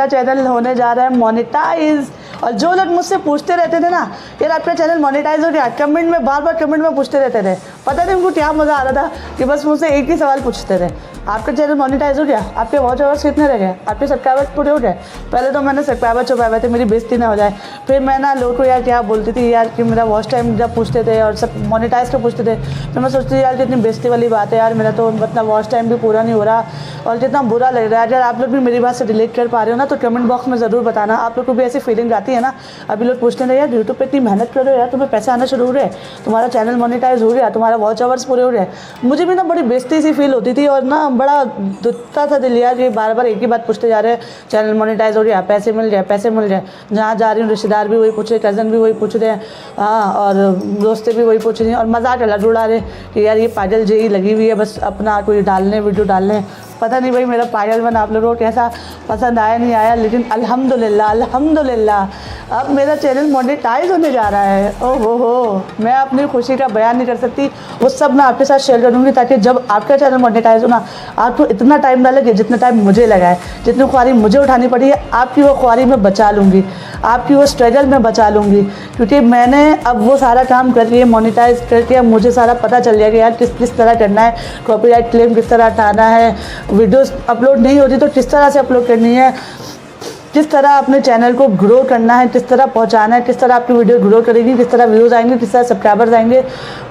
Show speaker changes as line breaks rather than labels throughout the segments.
मेरा चैनल होने जा रहा है मोनेटाइज। और जो लोग मुझसे पूछते रहते थे ना यार आपका चैनल मोनेटाइज हो गया, कमेंट में बार कमेंट में पूछते रहते थे, पता नहीं उनको क्या मज़ा आ रहा था कि बस मुझसे एक ही सवाल पूछते थे, आपका चैनल मोनेटाइज हो गया, आपके वॉच आवर्स कितने रह गए, आपके सब्सक्राइबर्स पूरे हो गए। पहले तो मैंने सब्सक्राइबर छुपाए हुए थे मेरी बेइज्जती ना हो जाए, फिर मैं ना लोगों को यार क्या बोलती थी यार कि मेरा वॉच टाइम जब पूछते थे और सब मोनेटाइज का पूछते थे, तो मैं सोचती थी यार कितनी बेइज्जती वाली बात है यार, मेरा तो मतलब वॉच टाइम भी पूरा नहीं हो रहा और कितना बुरा लग रहा है। अगर आप लोग भी मेरी बात से रिलेट कर पा रहे हो ना तो कमेंट बॉक्स में ज़रूर बताना, आप लोग को भी ऐसी फीलिंग आती है ना। अभी लोग पूछते हैं यार यूट्यूब पे इतनी मेहनत कर रहे हो यार, तुम्हें पैसे आना शुरू हो रहे, तुम्हारा चैनल मोनेटाइज हो गया, तुम्हारा वॉच आवर्स पूरे हो गए। मुझे भी ना बड़ी बेइज्जती सी फील होती थी और ना बड़ा दुखता था दिल यार, ये बार एक ही बात पूछते जा रहे हैं, चैनल मोनेटाइज हो गया, पैसे मिल गए, पैसे मिल गए। जहाँ जा रही हूँ रिश्तेदार भी वही पूछ रहे, कज़न भी वही पूछ रहे हैं, हाँ, और दोस्तें भी वही पूछ रही हैं और मजाक अलग उड़ा रहे कि यार ये पागल जी लगी हुई है बस अपना कोई डालने वीडियो डालने। पता नहीं भाई मेरा पागलपन आप लोगों को कैसा पसंद आया नहीं आया, लेकिन अल्हम्दुलिल्लाह अब मेरा चैनल मोनेटाइज होने जा रहा है। ओहो हो, मैं अपनी खुशी का बयान नहीं कर सकती, वो सब मैं आपके साथ शेयर करूँगी ताकि जब आपका चैनल मोनेटाइज हो ना आपको इतना टाइम ना लगे जितना टाइम मुझे लगा है, जितनी ख्वारी मुझे उठानी पड़ी है आपकी वो ख्वारी मैं बचा लूँगी, आपकी वो स्ट्रगल मैं बचा लूँगी, क्योंकि मैंने अब वो सारा काम करके मोनेटाइज करके अब मुझे सारा पता चल गया कि यार किस तरह करना है, कॉपीराइट क्लेम किस तरह हटाना है, वीडियोस अपलोड नहीं होती तो किस तरह से अपलोड करनी है, किस तरह अपने चैनल को ग्रो करना है, किस तरह पहुंचाना है, किस तरह आपकी वीडियो ग्रो करेगी, किस तरह व्यूज़ आएंगे, किस तरह सब्सक्राइबर्स आएंगे,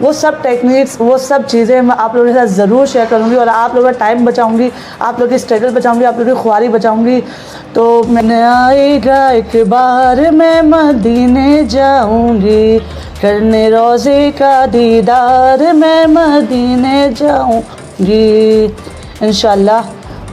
वो सब टेक्निक्स वो सब चीज़ें मैं आप लोगों के साथ ज़रूर शेयर करूंगी और आप लोगों का टाइम बचाऊंगी, आप लोगों की स्ट्रगल बचाऊंगी, आप लोगों की ख्वारी बचाऊंगी। तो मैंने आएगा एक बार मैं मदीने जाऊँगी, करने रोज़े का दीदार मैं मदीने जाऊँगी। इंशाअल्लाह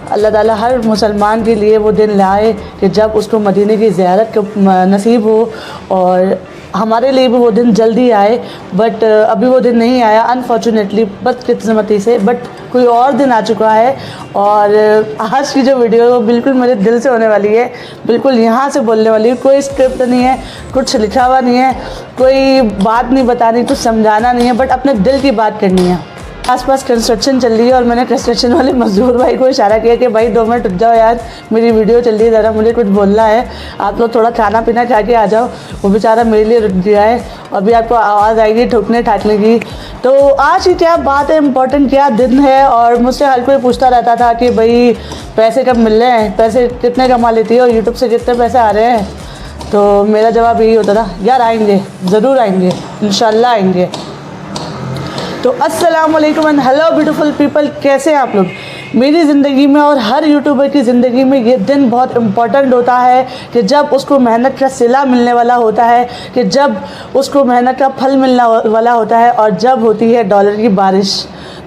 अल्लाह ताला हर मुसलमान के लिए वो दिन लाए कि जब उसको मदीने की ज़ियारत नसीब हो, और हमारे लिए भी वो दिन जल्दी आए, बट अभी वो दिन नहीं आया अनफॉर्चुनेटली, बदकिस्मती से, बट कोई और दिन आ चुका है। और आज की जो वीडियो बिल्कुल मेरे दिल से होने वाली है, बिल्कुल यहाँ से बोलने वाली है, कोई स्क्रिप्ट नहीं है, कुछ लिखा हुआ नहीं है, कोई बात नहीं बतानी, कुछ समझाना नहीं है, बट अपने दिल की बात करनी है। आसपास कंस्ट्रक्शन चल रही है और मैंने कंस्ट्रक्शन वाले मजदूर भाई को इशारा किया कि भाई 2 मिनट रुक जाओ यार, मेरी वीडियो चल रही है, ज़रा मुझे कुछ बोलना है, आप लोग थोड़ा खाना पीना खा के आ जाओ। वो बेचारा मेरे लिए रुक गया है, अभी आपको आवाज़ आएगी ठोकने ठाकने की। तो आज की क्या बात है, इम्पोर्टेंट क्या दिन है, और मुझसे हर कोई पूछता रहता था कि भाई पैसे कब मिल रहे हैं, पैसे कितने कमा लेती हो, यूट्यूब से कितने पैसे आ रहे हैं। तो मेरा जवाब यही होता था यार आएंगे, ज़रूर आएंगे, इंशाल्लाह आएंगे। तो अस्सलाम वालेकुम एंड हेलो ब्यूटीफुल पीपल, कैसे हैं आप लोग। मेरी ज़िंदगी में और हर यूट्यूबर की ज़िंदगी में ये दिन बहुत इम्पॉर्टेंट होता है कि जब उसको मेहनत का सिला मिलने वाला होता है, कि जब उसको मेहनत का फल मिलने वाला होता है, और जब होती है डॉलर की बारिश।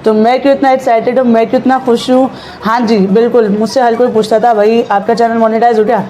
तो मैं क्यों इतना एक्साइटेड हूँ, मैं क्यों इतना खुश हूँ। हाँ जी बिल्कुल, मुझसे हर कोई पूछता था भाई आपका चैनल मोनेटाइज हो गया,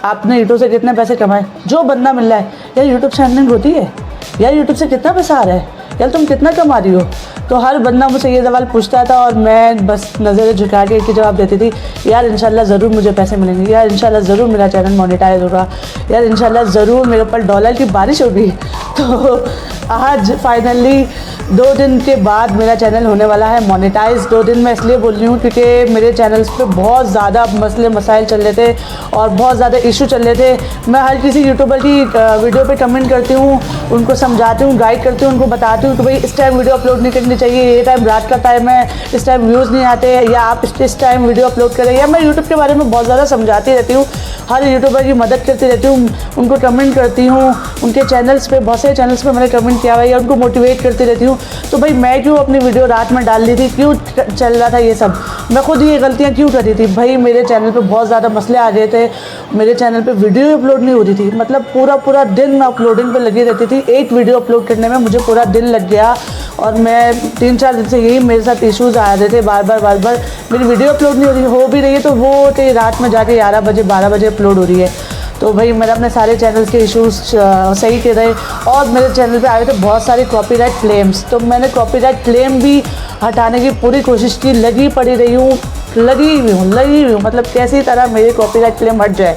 आपने यूट्यूब से कितने पैसे कमाए। जो बंदा मिल रहा है यार यूट्यूब से अर्निंग होती है यार, यूट्यूब से कितना पैसा आ रहा है यार, तुम कितना कमा रही हो। तो हर बंदा मुझसे ये सवाल पूछता था और मैं बस नज़रें झुका के एक ही जवाब देती थी, यार इंशाल्लाह ज़रूर मुझे पैसे मिलेंगे, यार इंशाल्लाह ज़रूर मेरा चैनल मोनेटाइज होगा, यार इंशाल्लाह ज़रूर मेरे ऊपर डॉलर की बारिश होगी। तो आज फाइनली 2 दिन के बाद मेरा चैनल होने वाला है मोनेटाइज। 2 दिन मैं इसलिए बोल रही हूँ क्योंकि मेरे चैनल्स पे बहुत ज़्यादा मसले मसाइल चल रहे थे और बहुत ज़्यादा इशू चल रहे थे। मैं हर किसी यूट्यूबर की वीडियो पे कमेंट करती हूँ, उनको समझाती हूँ, गाइड करती हूँ, उनको बताती हूँ कि भाई इस टाइम वीडियो अपलोड नहीं करनी चाहिए, ये टाइम रात का टाइम है, इस टाइम व्यूज़ नहीं आते, या आप इस टाइम वीडियो अपलोड करें। या मैं यूट्यूब के बारे में बहुत ज़्यादा समझाती रहती हूँ, हर यूट्यूबर की मदद करती रहती हूँ, उनको कमेंट करती हूँ, उनके चैनल्स पे बहुत सारे चैनल्स पे मैंने कमेंट किया हुआ है, या उनको मोटिवेट करती रहती हूँ। तो भाई मैं क्यों अपनी वीडियो रात में डाल दी थी, क्यों चल रहा था ये सब, मैं खुद ये गलतियाँ क्यों कर रही थी। भाई मेरे चैनल पे बहुत ज़्यादा मसले आ गए थे, मेरे चैनल पे वीडियो अपलोड नहीं होती थी, मतलब पूरा दिन मैं अपलोडिंग पे लगी रहती थी। एक वीडियो अपलोड करने में मुझे पूरा दिन लग गया और मैं 3-4 दिन से यही मेरे साथ इश्यूज़ आ रहे थे, बार बार मेरी वीडियो अपलोड नहीं हो रही, हो भी रही है तो वो रात में जाके 11 बजे 12 बजे अपलोड हो रही है। तो भाई मैंने अपने सारे चैनल्स के इश्यूज़ सही करे और मेरे चैनल पे आए थे बहुत सारे कॉपीराइट क्लेम्स, तो मैंने कॉपीराइट क्लेम भी हटाने की पूरी कोशिश की, लगी हुई हूँ, मतलब कैसी तरह मेरे कॉपीराइट क्लेम हट जाए।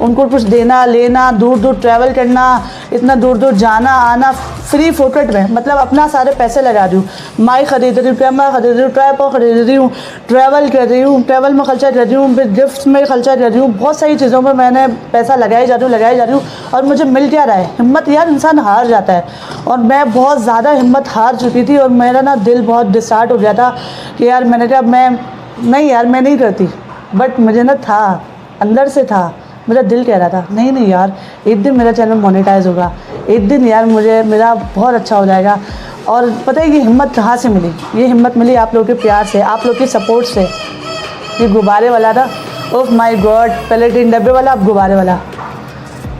उनको कुछ देना लेना, दूर दूर ट्रैवल करना, इतना दूर दूर जाना आना फ्री फोकट में, मतलब अपना सारे पैसे लगा रही हूँ, माइक खरीद रही हूँ, कैमरा खरीद रही हूँ, ट्राइपॉड खरीद रही हूँ, ट्रैवल कर रही हूँ, ट्रैवल में खर्चा कर रही हूँ, फिर गिफ्ट्स में खर्चा कर रही हूँ, बहुत सारी चीज़ों में मैंने पैसा लगाई जा रही हूँ और मुझे मिल क्या रहा है? हिम्मत। यार इंसान हार जाता है और मैं बहुत ज़्यादा हिम्मत हार चुकी थी और मेरा ना दिल बहुत डिस्टार्ट हो गया था कि यार मैंने कहा नहीं यार मैं नहीं करती, बट मुझे ना था, अंदर से था, मेरा दिल कह रहा था नहीं यार एक दिन मेरा चैनल मोनेटाइज होगा, एक दिन यार मेरा बहुत अच्छा हो जाएगा। और पता है ये हिम्मत कहाँ से मिली? ये हिम्मत मिली आप लोगों के प्यार से, आप लोग के सपोर्ट से। ये गुब्बारे वाला था, ओह माय गॉड, पहले 3 डब्बे वाला अब गुब्बारे वाला।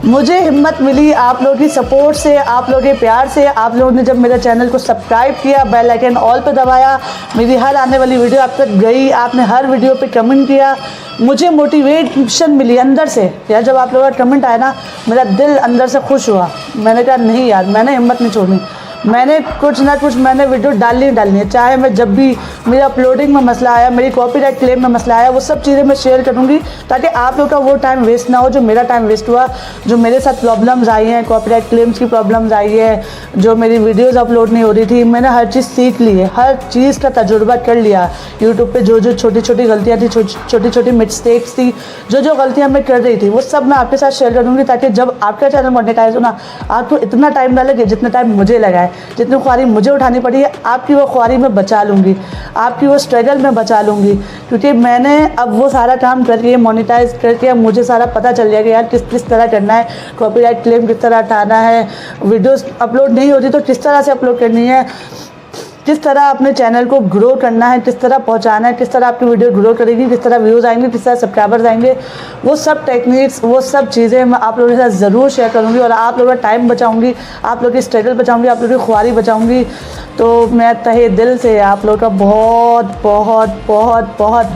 मुझे हिम्मत मिली आप लोगों की सपोर्ट से, आप लोगों के प्यार से। आप लोगों ने जब मेरे चैनल को सब्सक्राइब किया, बेल आइकन ऑल पे दबाया, मेरी हर आने वाली वीडियो आप तक गई, आपने हर वीडियो पे कमेंट किया, मुझे मोटिवेशन मिली अंदर से। यार जब आप लोगों का कमेंट आया ना, मेरा दिल अंदर से खुश हुआ। मैंने कहा नहीं यार मैंने हिम्मत नहीं छोड़नी, मैंने कुछ ना कुछ मैंने वीडियो डालनी है, चाहे मैं जब भी मेरा अपलोडिंग में मसला आया, मेरी कॉपीराइट क्लेम में मसला आया, वो सब चीज़ें मैं शेयर करूँगी ताकि आप लोग का वो टाइम वेस्ट ना हो जो मेरा टाइम वेस्ट हुआ, जो मेरे साथ प्रॉब्लम्स आई हैं, कॉपीराइट क्लेम्स की प्रॉब्लम्स आई है, जो मेरी वीडियोज़ अपलोड नहीं हो रही थी। मैंने हर चीज़ सीख ली है, हर चीज़ का तजुर्बा कर लिया। यूट्यूब पर जो छोटी छोटी गलतियाँ थी, छोटी छोटी मिस्टेक्स थी, जो गलतियाँ मैं कर रही थी, वो सब मैं आपके साथ शेयर करूँगी ताकि जब आपका चैनल मोनेटाइज हो ना, आपको इतना टाइम ना लगे जितना टाइम मुझे लगा है। जितनी ख्वारी मुझे उठानी पड़ी है, आपकी वो ख्वारी मैं बचा लूँगी, आपकी वो स्ट्रगल में बचा लूँगी, क्योंकि मैंने अब वो सारा काम करके मोनेटाइज करके अब मुझे सारा पता चल गया कि यार किस तरह करना है, कॉपीराइट क्लेम किस तरह हटाना है, वीडियोस अपलोड नहीं होती तो किस तरह से अपलोड करनी है, किस तरह अपने चैनल को ग्रो करना है, किस तरह पहुंचाना है, किस तरह आपकी वीडियो ग्रो करेगी, किस तरह व्यूज़ आएंगे, किस तरह सब्सक्राइबर्स आएंगे, वो सब टेक्निक्स, वो सब चीज़ें मैं आप लोगों के साथ ज़रूर शेयर करूंगी और आप लोगों का टाइम बचाऊंगी, आप लोगों की स्ट्रगल बचाऊंगी, आप लोगों की ख्वारी बचाऊंगी। तो मैं तहे दिल से आप लोगों का बहुत बहुत बहुत बहुत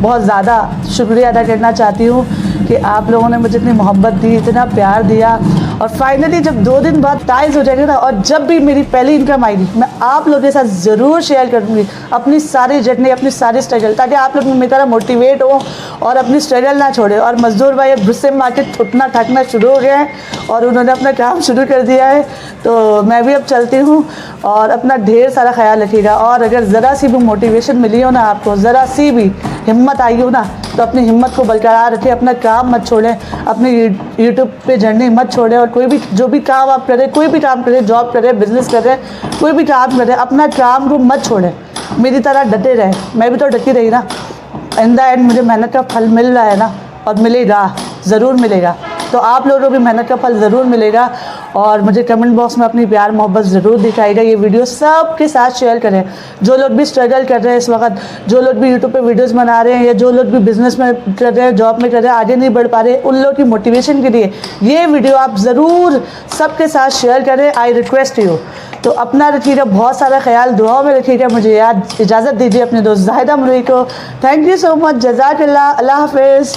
बहुत ज़्यादा शुक्रिया अदा करना चाहती हूँ कि आप लोगों ने मुझे इतनी मोहब्बत दी, इतना प्यार दिया। और फाइनली जब 2 दिन बाद टाइज हो जाएगी ना, और जब भी मेरी पहली इनकम आएगी, मैं आप लोगों के साथ ज़रूर शेयर करूँगी अपनी सारी जर्नी, अपनी सारी स्ट्रगल, ताकि आप लोग मेरी तरह मोटिवेट हो और अपनी स्ट्रगल ना छोड़े। और मजदूर भाई अब गुस्से में आके ठुकना ठाकना शुरू हो गए हैं और उन्होंने अपना काम शुरू कर दिया है, तो मैं भी अब चलती हूँ। और अपना ढेर सारा ख्याल रखिएगा। और अगर ज़रा सी भी मोटिवेशन मिली हो ना, आपको ज़रा सी भी हिम्मत आई हो ना, तो अपनी हिम्मत को बरकरार रखें, अपना काम मत छोड़ें, अपनी यूट्यूब पे जर्नी मत छोड़ें। और कोई भी जो भी काम आप करें, कोई भी काम करें, जॉब करें, बिजनेस करें, कोई भी काम करें, अपना काम को मत छोड़ें, मेरी तरह डटे रहें। मैं भी तो डटी रही ना, इन द एंड मुझे मेहनत का फल मिल रहा है ना, और मिलेगा, ज़रूर मिलेगा। तो आप लोगों को भी मेहनत का फल ज़रूर मिलेगा। और मुझे कमेंट बॉक्स में अपनी प्यार मोहब्बत ज़रूर दिखाइएगा। ये वीडियो सबके साथ शेयर करें, जो लोग भी स्ट्रगल कर रहे हैं इस वक्त, जो लोग भी यूट्यूब पे वीडियोस बना रहे हैं, या जो लोग भी बिज़नेस में कर रहे हैं, जॉब में कर रहे हैं, आगे नहीं बढ़ पा रहे, उन लोगों की मोटिवेशन के लिए ये वीडियो आप ज़रूर सबके साथ शेयर करें। I request you. तो अपना रखिएगा बहुत सारा ख्याल, दुआओं में रखिएगा। मुझे याद इजाज़त दीजिए अपने दोस्त ज़ाहिदा मुरई को। थैंक यू सो मच, जज़ाकल्लाह, अल्लाह हाफ़िज़।